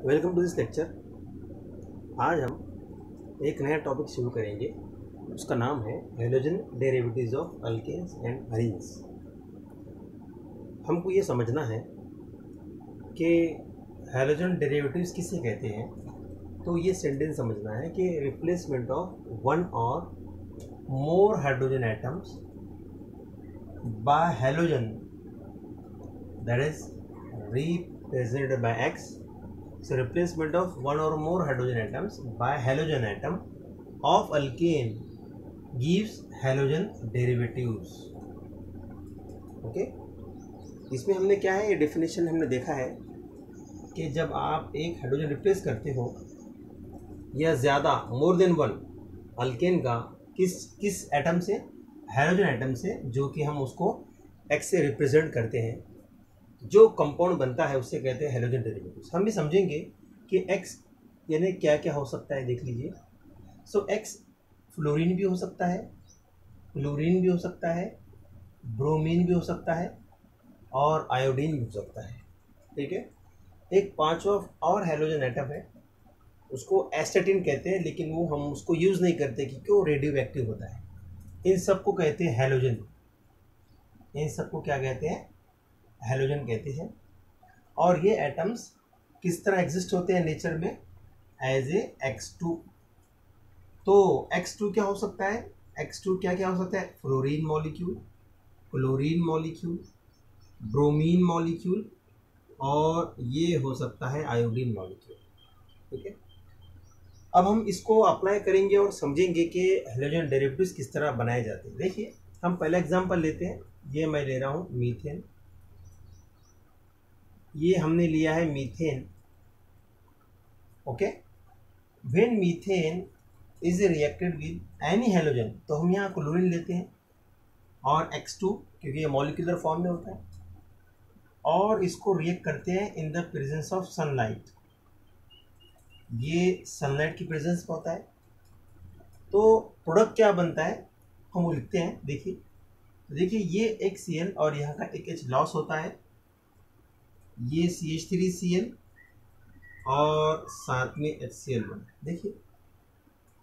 Welcome to this lecture. आज हम एक नया टॉपिक शुरू करेंगे। उसका नाम है halogen derivatives of alkanes and arenes. हमको ये समझना है कि हैलोजन डेरिवेटिव्स किसे कहते हैं। तो ये सेंटेंस समझना है कि रिप्लेसमेंट ऑफ वन और more hydrogen atoms bye halogen that is represented by X. So replacement of one or more hydrogen atoms by halogen atom of alkane gives halogen derivatives. Okay? इसमें हमने क्या है, ये definition हमने देखा है कि जब आप एक हाइड्रोजन रिप्लेस करते हो या ज़्यादा मोर देन वन अल्केन का किस एटम से, हाइड्रोजन एटम से, जो कि हम उसको X से रिप्रेजेंट करते हैं, जो कंपाउंड बनता है उससे कहते हैं हैलोजन डेरिवेटिव्स। हम भी समझेंगे कि X यानी क्या क्या हो सकता है, देख लीजिए। सो X फ्लोरीन भी हो सकता है, क्लोरीन भी हो सकता है, ब्रोमीन भी हो सकता है और आयोडीन भी हो सकता है। ठीक है। एक पांचवा और हैलोजन एटम है, उसको एस्टेटिन कहते हैं, लेकिन वो हम उसको यूज़ नहीं करते क्योंकि वो रेडियो एक्टिव होता है। इन सबको कहते हैं हैलोजन। इन सबको क्या कहते हैं? हैलोजन कहते हैं। और ये एटम्स किस तरह एग्जिस्ट होते हैं नेचर में? As a X2। तो X2 क्या हो सकता है? X2 क्या क्या हो सकता है? Fluorine molecule, chlorine molecule, bromine molecule और ये हो सकता है आयोडीन मॉलिक्यूल। ठीक है। अब हम इसको अप्लाई करेंगे और समझेंगे कि हैलोजन डेरिवेटिव्स किस तरह बनाए जाते हैं। देखिए, हम पहला एग्जांपल लेते हैं। ये मैं ले रहा हूँ मीथेन। ये हमने लिया है methane. Okay. When methane is reacted with any halogen, तो हम यहाँ क्लोरीन लेते हैं और X2 क्योंकि ये मॉलिक्यूलर फॉर्म में होता है, और इसको रिएक्ट करते हैं in the presence of sunlight. ये सनलाइट की प्रेजेंस में होता है। तो प्रोडक्ट क्या बनता है हम वो लिखते हैं। देखिए ये एक Cl और यहाँ का एक H लॉस होता है। ये CH3Cl और साथ में HCl1। देखिए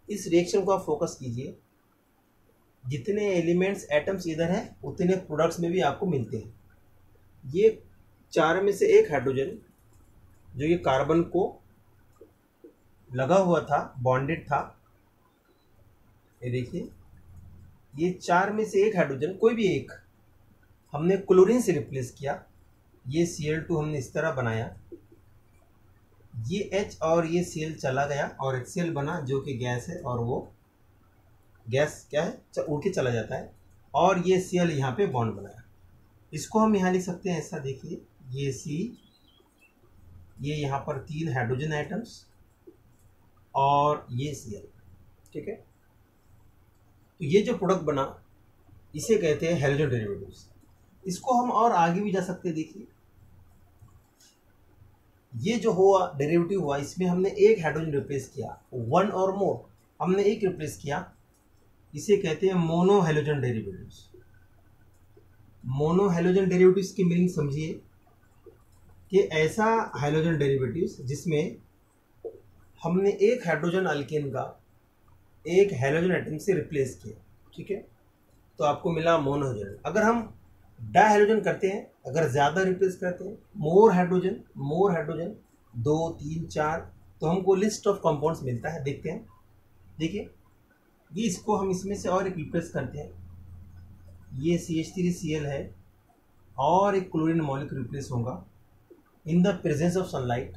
इस रिएक्शन को आप फोकस कीजिए, जितने एलिमेंट्स एटम्स इधर हैं उतने प्रोडक्ट्स में भी आपको मिलते हैं। ये चार में से एक हाइड्रोजन जो ये कार्बन को लगा हुआ था, बॉन्डेड था, ये देखिए, ये चार में से एक हाइड्रोजन कोई भी एक हमने क्लोरीन से रिप्लेस किया। ये Cl2 हमने इस तरह बनाया, ये H और ये Cl चला गया और HCl बना जो कि गैस है, और वो गैस क्या है, उड़ के चला जाता है, और ये Cl यहाँ पे बॉन्ड बनाया। इसको हम यहाँ लिख सकते हैं ऐसा। देखिए ये C, ये यहाँ पर तीन हाइड्रोजन एटम्स और ये Cl। ठीक है। तो ये जो प्रोडक्ट बना इसे कहते हैं हैलोजन डेरिवेटिव्स। इसको हम और आगे भी जा सकते हैं। देखिए ये जो हुआ डेरिवेटिव हुआ, इसमें हमने एक हाइड्रोजन रिप्लेस किया, वन और मोर हमने एक रिप्लेस किया, इसे कहते हैं mono halogen derivatives. Mono halogen derivatives की मीनिंग समझिए कि ऐसा हैलोजन डेरिवेटिव्स जिसमें हमने एक हाइड्रोजन अल्केन का एक हैलोजन एटम से रिप्लेस किया। ठीक है। तो आपको मिला मोनो हैलोजन। अगर हम डायहाइड्रोजन करते हैं, अगर ज़्यादा रिप्लेस करते हैं, मोर हाइड्रोजन 2 3 4, तो हमको लिस्ट ऑफ कंपाउंड्स मिलता है। देखते हैं। देखिए ये इसको हम इसमें से और एक रिप्लेस करते हैं। ये CH3Cl है और एक क्लोरीन मॉलिक्यूल रिप्लेस होगा in the presence of sunlight.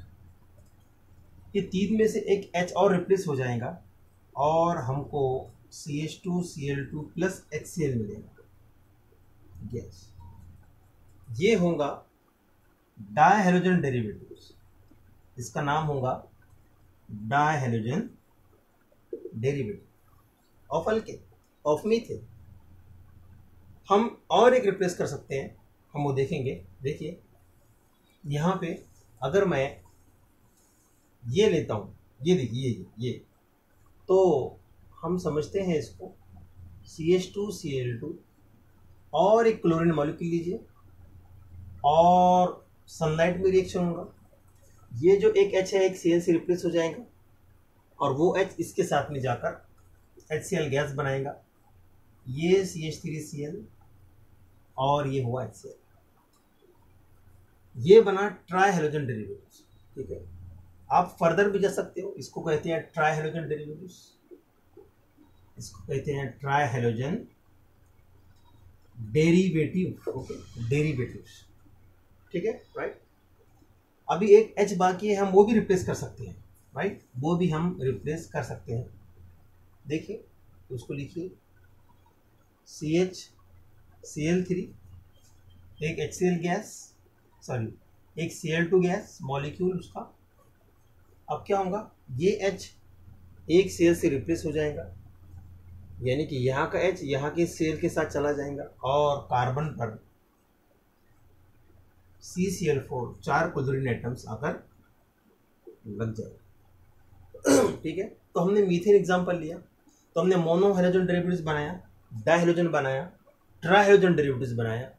ये तीन में से एक H और रिप्लेस हो जाएगा और हमको CH2Cl2 प्लस HCl मिलेगा। गैस ये होगा डायहाइड्रोजन डेरिवेटिव्स। इसका नाम होगा डायहाइड्रोजन derivative of alkane, of methane. हम और एक रिप्लेस कर सकते हैं, हम वो देखेंगे। देखिए यहाँ पे अगर मैं ये लेता हूँ, ये देखिए ये तो हम समझते हैं इसको CH2Cl2 और एक क्लोरीन मॉलिक्यूल लीजिए और सनलाइट में रिएक्शन होगा। ये जो एक H है एक Cl से रिप्लेस हो जाएगा और वो H इसके साथ में जाकर HCl गैस बनाएगा। ये CH3Cl और ये हुआ HCl, ये बना ट्राई हेलोजन डेरिवेटिव्स। ठीक है, आप फर्दर भी जा सकते हो, इसको कहते हैं ट्राई हेलोजन डेरिवेटिव्स, इसको कहते हैं try halogen derivative. Okay, derivatives. ठीक है, राइट। अभी एक H बाकी है, हम वो भी रिप्लेस कर सकते हैं, राइट, वो भी हम रिप्लेस कर सकते हैं। देखिए उसको लिखिए CH एक HCl गैस, सॉरी एक Cl2 गैस मॉलिक्यूल उसका। अब क्या होगा, ये H एक Cl से रिप्लेस हो जाएगा, यानी कि यहाँ का H यहाँ के Cl के साथ चला जाएगा और कार्बन पर CCl4 4 क्लोरीन एटम्स आकर लग जाएगा। ठीक है, तो हमने मीथेन एग्जांपल लिया, तो हमने मोनो हेलोजन डेरिवेटिव्स बनाया, डाइहेलोजन बनाया, ट्राइहेलोजन डेरिवेटिव्स बनाया,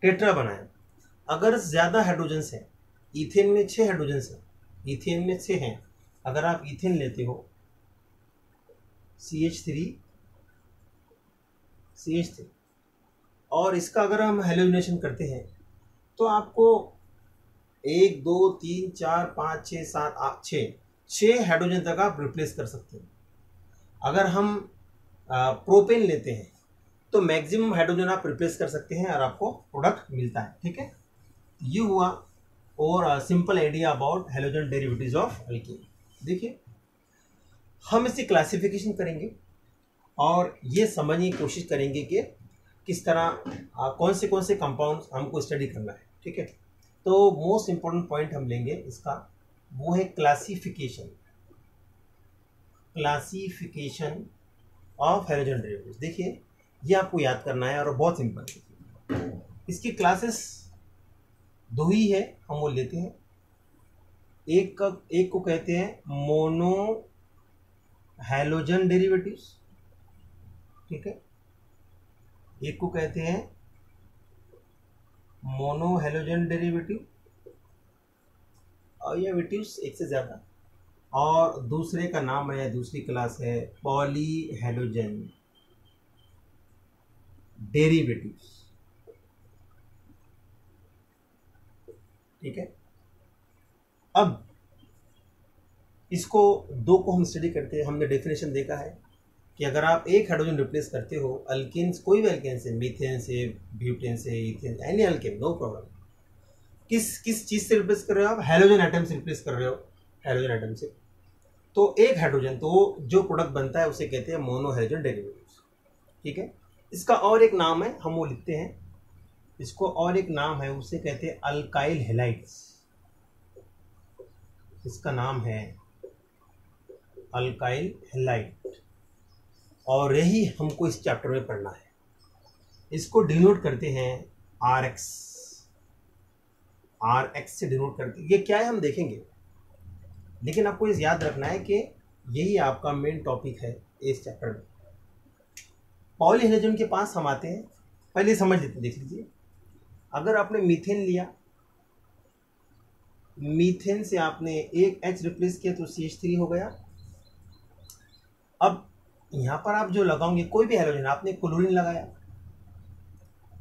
टेट्रा बनाया। अगर ज़्यादा हाइड्रोजन्स हैं, इथेन में 6 हाइड्रोजन्स हैं, इथेन में 6 हैं, अगर आप इथेन लेते हो CH3 और इसका अगर हम हेलोजनेशन करते हैं तो आपको 1 2 3 4 5 6 7 8 6 हाइड्रोजन तक आप रिप्लेस कर सकते हैं। अगर हम प्रोपेन लेते हैं तो मैक्सिमम हाइड्रोजन आप रिप्लेस कर सकते हैं और आपको प्रोडक्ट मिलता है। ठीक है, ये हुआ और simple idea about halogen derivatives of alkene. देखिए हम इसकी क्लासिफिकेशन करेंगे और ये समझने की कोशिश करेंगे कि किस तरह कौन से कंपाउंड्स हमको स्टडी करना है। ठीक है, तो मोस्ट इम्पोर्टेंट पॉइंट हम लेंगे इसका, वो है क्लासिफिकेशन ऑफ हेलोजन डेरिवेटिव्स। देखिए ये आपको याद करना है और बहुत सिंपल है। इसकी क्लासेस 2 ही है, हम वो लेते हैं। एक को कहते हैं मोनो हेलोजन डेरिवेटिव्स, ठीक है, एक को कहते हैं मोनो हेलोजन डेरिवेटिव और ये वेटिव्स एक से ज़्यादा, और दूसरे का नाम है, दूसरी क्लास है पॉली हेलोजन डेरिवेटिव्स। ठीक है, अब इसको 2 को हम स्टडी करते हैं। हमने डेफिनेशन देखा है कि अगर आप एक हाइड्रोजन रिप्लेस करते हो अल्केन्स, कोई भी अल्केन से, मीथेन से, ब्यूटेन से, ethane, any alkane, no problem, किस चीज़ से रिप्लेस कर रहे हो आप, हेलोजन एटम से रिप्लेस कर रहे हो, हेलोजन एटम से, तो एक हाइड्रोजन, तो जो प्रोडक्ट बनता है उसे कहते हैं मोनो हेलोजन डेरिवेटिव्स। ठीक है, इसका और एक नाम है, हम वो लिखते हैं, इसको और एक नाम है, उसे कहते हैं अल्काइल हैलाइड्स। इसका नाम है अल्काइल हैलाइड और यही हमको इस चैप्टर में पढ़ना है। इसको डिनोट करते हैं RX से डिनोट करते हैं। ये क्या है हम देखेंगे, लेकिन आपको इस याद रखना है कि यही आपका मेन टॉपिक है इस चैप्टर में। पॉली हेलोजन के पास हम आते हैं, पहले समझ लेते, देख लीजिए। अगर आपने मीथेन लिया, मीथेन से आपने एक H रिप्लेस किया तो CH3 हो गया। अब यहाँ पर आप जो लगाओगे कोई भी हेलोजन, आपने क्लोरीन लगाया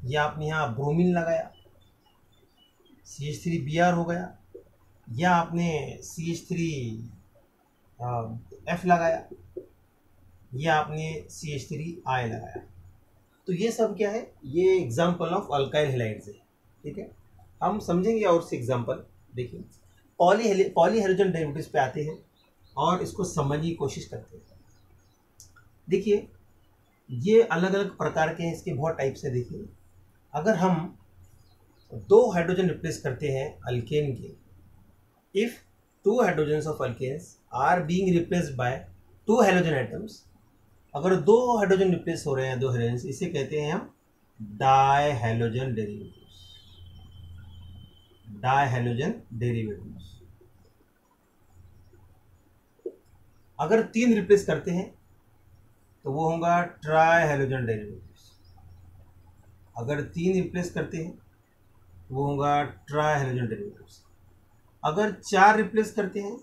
या आपने यहाँ ब्रोमीन लगाया, CH3Br हो गया, या आपने CH3F लगाया, या आपने CH3I लगाया, तो ये सब क्या है, ये एग्जाम्पल ऑफ अल्काइल हैलाइड्स है। ठीक है, हम समझेंगे और से एग्जाम्पल। देखिए पॉली हेलोजन डेरिवेटिव्स पे आते हैं और इसको समझने की कोशिश करते हैं। देखिए ये अलग अलग प्रकार के हैं, इसके बहुत टाइप्स है। देखिए अगर हम 2 हाइड्रोजन रिप्लेस करते हैं अल्केन के, if 2 hydrogens of alkanes are being replaced by 2 halogen atoms, अगर 2 हाइड्रोजन रिप्लेस हो रहे हैं 2 हेलोजन, इसे कहते हैं हम die halogen derivatives. Die halogen derivatives. अगर 3 रिप्लेस करते हैं तो वो होगा ट्राई हेलोजन डेरिवेटिव्स। अगर 3 रिप्लेस करते हैं तो वो होगा ट्राई हेलोजन डेरिवेटिव्स। अगर 4 रिप्लेस करते हैं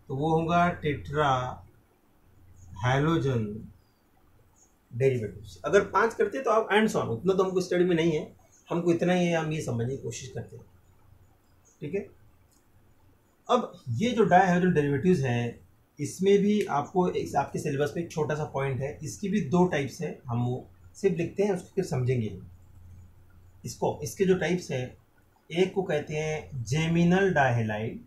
तो वो होगा टेट्रा हैलोजन डेरिवेटिव्स। अगर 5 करते हैं तो आप एंड ऑन, उतना तो हमको स्टडी में नहीं है, हमको इतना ही है, हम ये समझने की कोशिश करते हैं। ठीक है, अब ये जो डाई हैलोजन डेरिवेटिव्स हैं, इसमें भी आपको एक आपके सिलेबस में एक छोटा सा पॉइंट है, इसकी भी 2 टाइप्स है, हम वो सिर्फ लिखते हैं, उसको फिर समझेंगे इसको। इसके जो टाइप्स हैं, एक को कहते हैं जेमिनल डाइहैलाइड,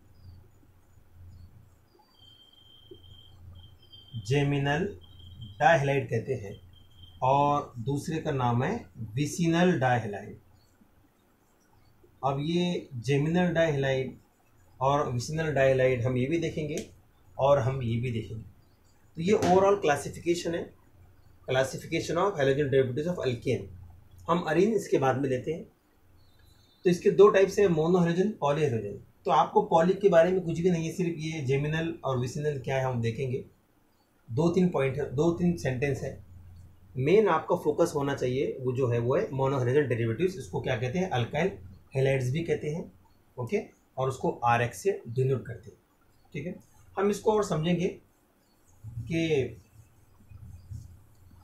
जेमिनल डाइहैलाइड कहते हैं, और दूसरे का नाम है विसिनल डाइहैलाइड। अब ये जेमिनल डाइहैलाइड और विसिनल डाइहैलाइड हम ये भी देखेंगे और हम ये भी देखेंगे। तो ये ओवरऑल क्लासिफिकेशन है, classification of halogen derivatives of alkane. हम अरीन इसके बाद में लेते हैं। तो इसके 2 टाइप्स है, मोनो हैलोजन, पॉली हैलोजन। तो आपको पॉली के बारे में कुछ भी नहीं है, सिर्फ ये जेमिनल और विसिनल क्या है हम देखेंगे। 2-3 पॉइंट है, 2-3 सेंटेंस है। मेन आपका फोकस होना चाहिए वो जो है वो है मोनो हैलोजन डेरिवेटिव्स। इसको क्या कहते हैं, अल्काइल हैलाइड्स भी कहते हैं। ओके, और उसको RX से डिनोट करते हैं। ठीक है, हम इसको और समझेंगे कि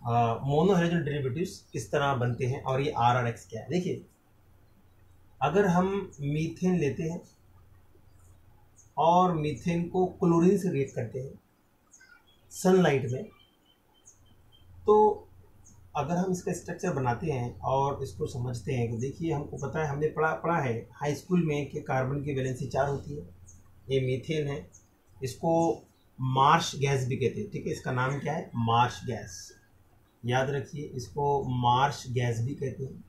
मोनो हैलोजन डेरिवेटिव्स किस तरह बनते हैं और ये RRX क्या है। देखिए, अगर हम मीथेन लेते हैं और मीथेन को क्लोरीन से रिएक्ट करते हैं सनलाइट में, तो अगर हम इसका स्ट्रक्चर बनाते हैं और इसको समझते हैं कि देखिए, हमको पता है, हमने पढ़ा है हाई स्कूल में कि कार्बन की वैलेंसी 4 होती है। ये मीथेन है, इसको मार्श गैस भी कहते हैं। ठीक है, इसका नाम क्या है, मार्श गैस, याद रखिए, इसको मार्श गैस भी कहते हैं,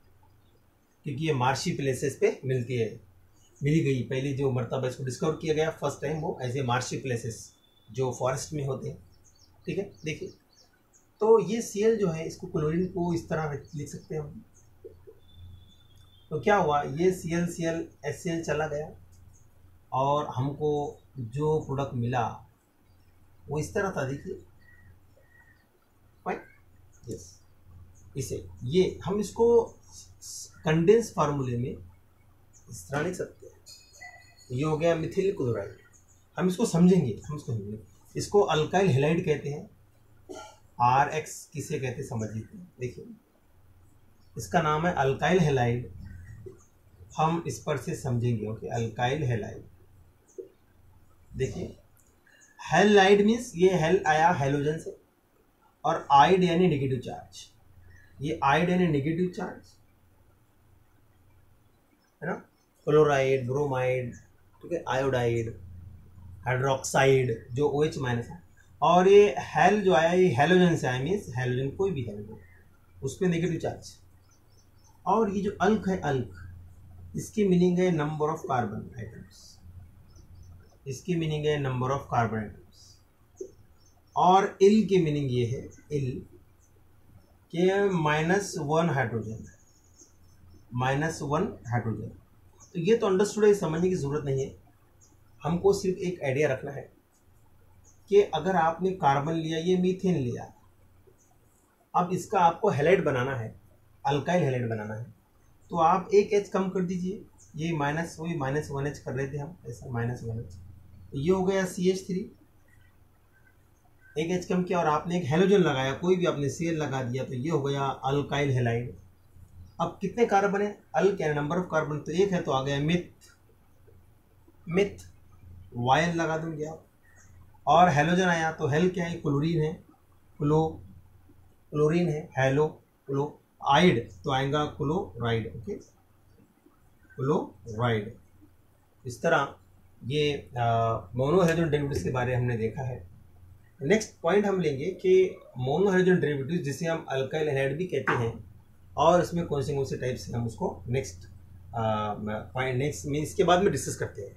क्योंकि ये मार्शी प्लेसेस पे मिली गई। पहली जो मरतबा इसको डिस्कवर किया गया फर्स्ट टाइम, वो ऐसे मार्शी प्लेसेस जो फॉरेस्ट में होते हैं। ठीक है, देखिए, तो ये Cl जो है, इसको क्लोरीन को इस तरह लिख सकते हैं हम। तो क्या हुआ, ये Cl HCl चला गया और हमको जो प्रोडक्ट मिला वो इस तरह था। देखिए, फाइन, यस, इसे ये हम इसको कंडेंस फार्मूले में इस तरह लिख सकते हैं। ये हो गया मिथिल क्लोराइड। हम इसको समझेंगे, इसको अल्काइल हैलाइड कहते हैं। RX किसे कहते समझ लीजिए। देखिए, इसका नाम है अल्काइल हैलाइड, हम इस पर से समझेंगे। Okay, alkyl halide. देखिए, हैलाइड मीन्स ये हेल आया हैलोजन से, और आइड यानी नेगेटिव चार्ज। ये आइड यानी नेगेटिव चार्ज है ना, क्लोराइड, ब्रोमाइड, ठीक है, आयोडाइड, हाइड्रोक्साइड जो OH माइनस है, और ये हेल जो आया ये हैलोजन से आया, मीन्स हैलोजन कोई भी हैलोजन उस पर नेगेटिव चार्ज। और ये जो अल्क है, अल्क, इसकी मीनिंग है नंबर ऑफ कार्बन आइटम्स, इसकी मीनिंग है नंबर ऑफ कार्बन आइटम्स। और इल की मीनिंग ये है, इल के -1 हाइड्रोजन, -1 हाइड्रोजन। तो ये तो अंडरस्टूड है, समझने की जरूरत नहीं है, हमको सिर्फ एक आइडिया रखना है कि अगर आपने कार्बन लिया, ये मीथेन लिया, अब इसका आपको हैलाइड बनाना है, अल्काइल हैलाइड बनाना है, तो आप एक H कम कर दीजिए। ये -1H कर रहे थे हम, ऐसा -1H, ये हो गया CH3, एक H कम किया और आपने एक हैलोजन लगाया, कोई भी आपने Cl लगा दिया, तो ये हो गया अल्काइल हैलाइड। अब कितने कार्बन है, अल क्या नंबर ऑफ कार्बन, तो एक है, तो आ गया मिथ, वायल लगा देंगे आप। और हैलोजन आया तो हेल क्या है, क्लोरीन है, क्लोरीन है, हेलो क्लोराइड, तो आएगा क्लोराइड। Okay, chloride. इस तरह ये मोनो हैलोजन डेरिवेटिव्स के बारे में हमने देखा है। नेक्स्ट पॉइंट हम लेंगे कि मोनो हैलोजन डेरिवेटिव्स जिसे हम अल्काइल हैलाइड भी कहते हैं, और इसमें कौन से टाइप्स हैं, हम उसको नेक्स्ट पॉइंट, नेक्स्ट मीन इसके बाद में डिस्कस करते हैं।